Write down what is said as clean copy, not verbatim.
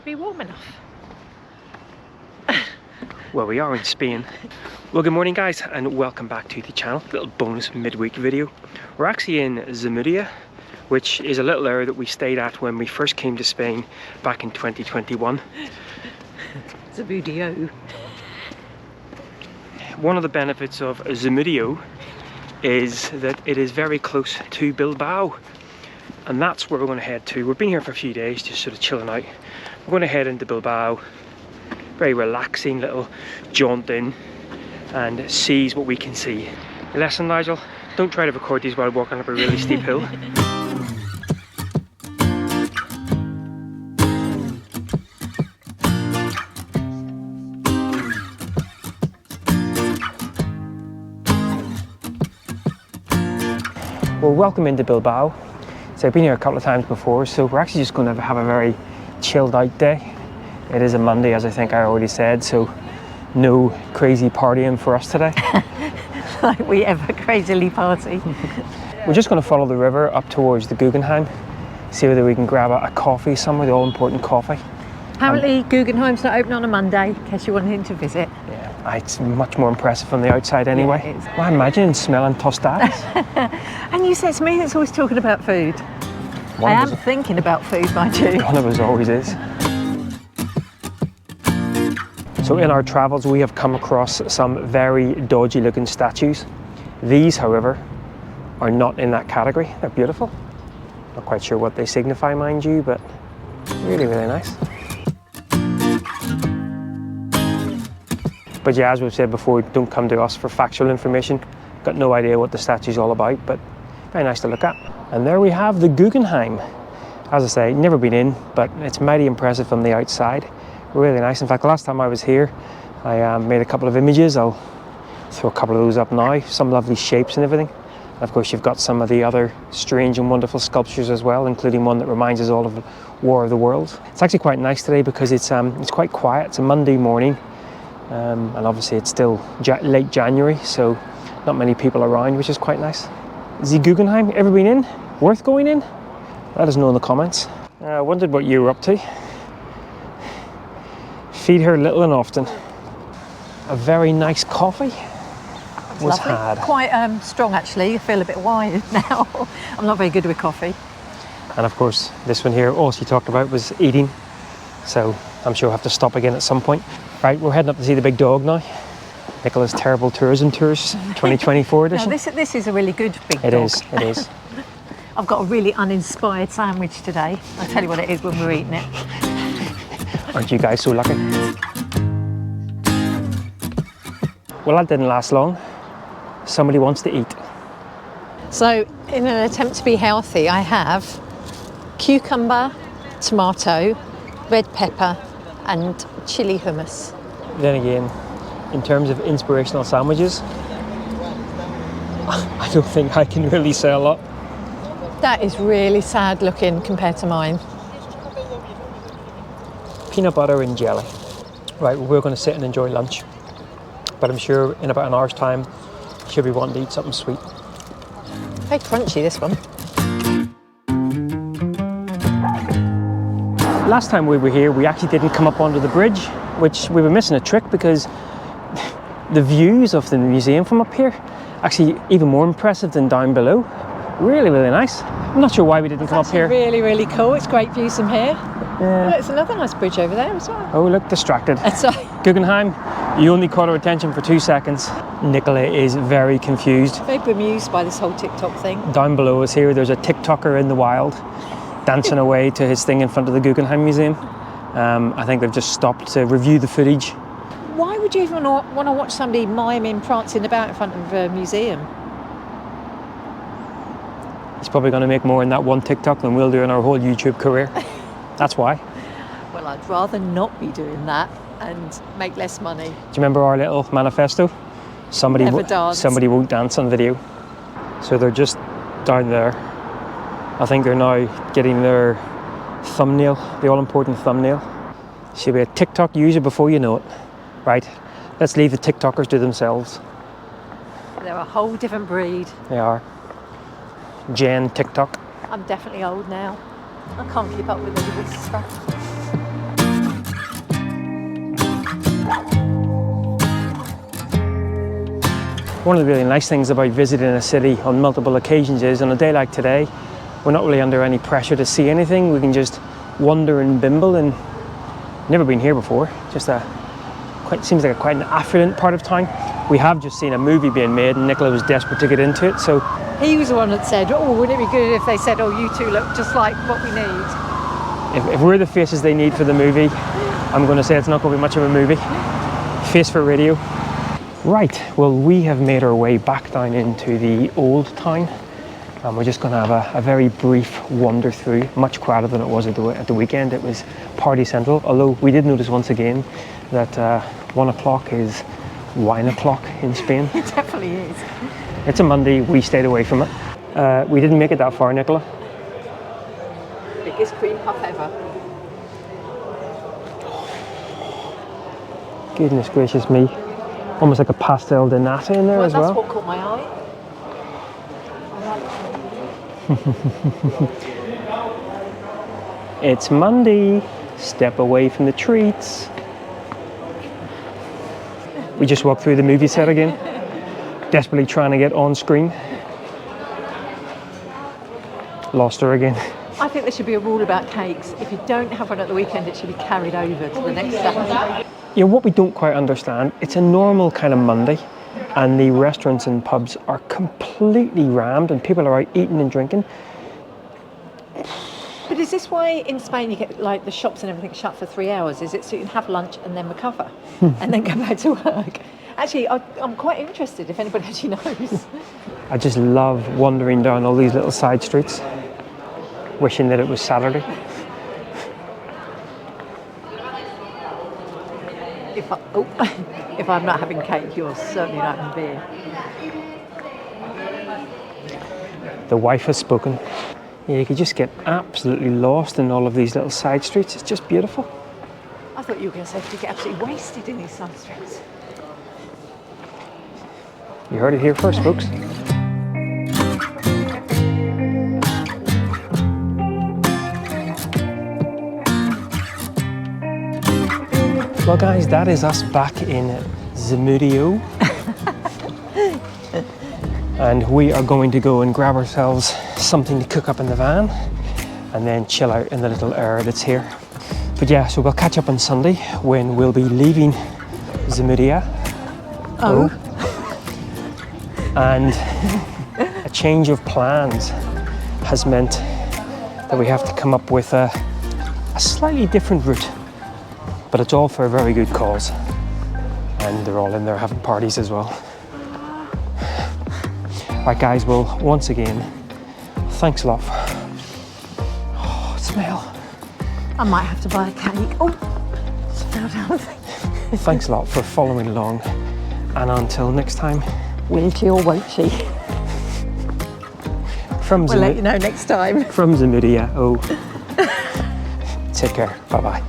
be warm enough. Well, we are in Spain. Well, good morning guys, and welcome back to the channel. Little bonus midweek video. We're actually in Zamudia, which is a little area that we stayed at when we first came to Spain back in 2021. Zamudio. One of the benefits of Zamudio is that it is very close to Bilbao, and that's where we're going to head to. We've been here for a few days, just sort of chilling out. We're going to head into Bilbao. Very relaxing little jaunt in and sees what we can see. Listen, Nigel, don't try to record these while walking up a really steep hill. Well, welcome into Bilbao. So I've been here a couple of times before, so we're actually just going to have a very chilled out day. It is a Monday, as I think I already said, so no crazy partying for us today. Like we ever crazily party. We're just going to follow the river up towards the Guggenheim, see whether we can grab a coffee somewhere, the all-important coffee. Apparently Guggenheim's not open on a Monday, in case you're wanting to visit. Yeah, it's much more impressive from the outside anyway. Yeah, it is. Well, I imagine smelling tostadas. And you said it's me that's always talking about food. I am thinking about food, mind you. One of us always is. So in our travels we have come across some very dodgy looking statues. These, however, are not in that category. They're beautiful. Not quite sure what they signify, mind you, but really, really nice. But yeah, as we've said before, don't come to us for factual information. Got no idea what the statue's all about, but very nice to look at. And there we have the Guggenheim. As I say, never been in, but it's mighty impressive from the outside. Really nice. In fact, the last time I was here, I made a couple of images. I'll throw a couple of those up now. Some lovely shapes and everything. And of course, you've got some of the other strange and wonderful sculptures as well, including one that reminds us all of War of the Worlds. It's actually quite nice today because it's quite quiet. It's a Monday morning, and obviously it's still late January, so not many people around, which is quite nice. Is the Guggenheim ever been in? Worth going in? Let us know in the comments. I wondered what you were up to. Feed her little and often. A very nice coffee was had. Quite strong actually. I feel a bit wired now. I'm not very good with coffee. And of course, this one here, all she talked about was eating. So I'm sure we'll have to stop again at some point. Right, we're heading up to see the big dog now. Nicola's Terrible Tourism Tours 2024 edition. No, this is a really good big dog. It is. I've got a really uninspired sandwich today. I'll tell you what it is when we're eating it. Aren't you guys so lucky? Well, that didn't last long. Somebody wants to eat. So, in an attempt to be healthy, I have cucumber, tomato, red pepper, and chili hummus. Then again, in terms of inspirational sandwiches, I don't think I can really say a lot. That is really sad looking compared to mine. Peanut butter and jelly. Right, well, we're going to sit and enjoy lunch, but I'm sure in about an hour's time she'll be wanting to eat something sweet. Very crunchy, this one. Last time we were here we actually didn't come up onto the bridge, which we were missing a trick because the views of the museum from up here actually even more impressive than down below. Really, really nice. I'm not sure why we didn't come up here. Really, really cool. It's great views from here. Yeah. There's another nice bridge over there as well. Oh, look, distracted. Sorry. Guggenheim, you only caught her attention for 2 seconds. Nicola is very confused. Very bemused by this whole TikTok thing. Down below us here, there's a TikToker in the wild, dancing away to his thing in front of the Guggenheim Museum. I think they've just stopped to review the footage. Why would you even want to watch somebody miming, prancing about in front of a museum? He's probably going to make more in that one TikTok than we'll do in our whole YouTube career. That's why. Well, I'd rather not be doing that and make less money. Do you remember our little manifesto? Somebody won't dance on video. So they're just down there. I think they're now getting their thumbnail, the all-important thumbnail. She'll be a TikTok user before you know it. Right, let's leave the TikTokers to themselves. They're a whole different breed. They are. Jen TikTok. I'm definitely old now. I can't keep up with all this stuff. One of the really nice things about visiting a city on multiple occasions is on a day like today, we're not really under any pressure to see anything. We can just wander and bimble, and never been here before. Just seems like quite an affluent part of town. We have just seen a movie being made and Nicola was desperate to get into it, so... He was the one that said, oh, wouldn't it be good if they said, oh, you two look just like what we need? If we're the faces they need for the movie, I'm going to say it's not going to be much of a movie. Face for radio. Right, well, we have made our way back down into the old town, and we're just going to have a very brief wander through. Much quieter than it was at the weekend. It was party central, although we did notice once again that 1 o'clock is wine o'clock in Spain. It definitely is. It's a Monday, we stayed away from it. We didn't make it that far, Nicola. Biggest cream puff ever. Goodness gracious me. Almost like a pastel de nata in there as well. That's what caught my eye. It's Monday. Step away from the treats. We just walked through the movie set again. Desperately trying to get on screen. Lost her again. I think there should be a rule about cakes. If you don't have one at the weekend, it should be carried over to the next Saturday. Yeah, what we don't quite understand, it's a normal kind of Monday, and the restaurants and pubs are completely rammed and people are out eating and drinking. But is this why in Spain you get like the shops and everything shut for 3 hours? Is it so you can have lunch and then recover and then go back to work? Actually, I'm quite interested if anybody actually knows. I just love wandering down all these little side streets, wishing that it was Saturday. If I'm not having cake, you're certainly not having beer. The wife has spoken. Yeah, you could just get absolutely lost in all of these little side streets. It's just beautiful. I thought you were going to say you get absolutely wasted in these side streets. You heard it here first, folks. Well, guys, that is us back in Zamudio. And we are going to go and grab ourselves something to cook up in the van and then chill out in the little area that's here. But yeah, so we'll catch up on Sunday when we'll be leaving Zamudia. Oh. And a change of plans has meant that we have to come up with a slightly different route. But it's all for a very good cause. And they're all in there having parties as well. Right, guys, well, once again, thanks a lot for... Oh, smell. I might have to buy a cake. Oh, thanks a lot for following along. And until next time... Will she or won't she? We'll let you know next time. From Zamudia, oh. Take care, bye-bye.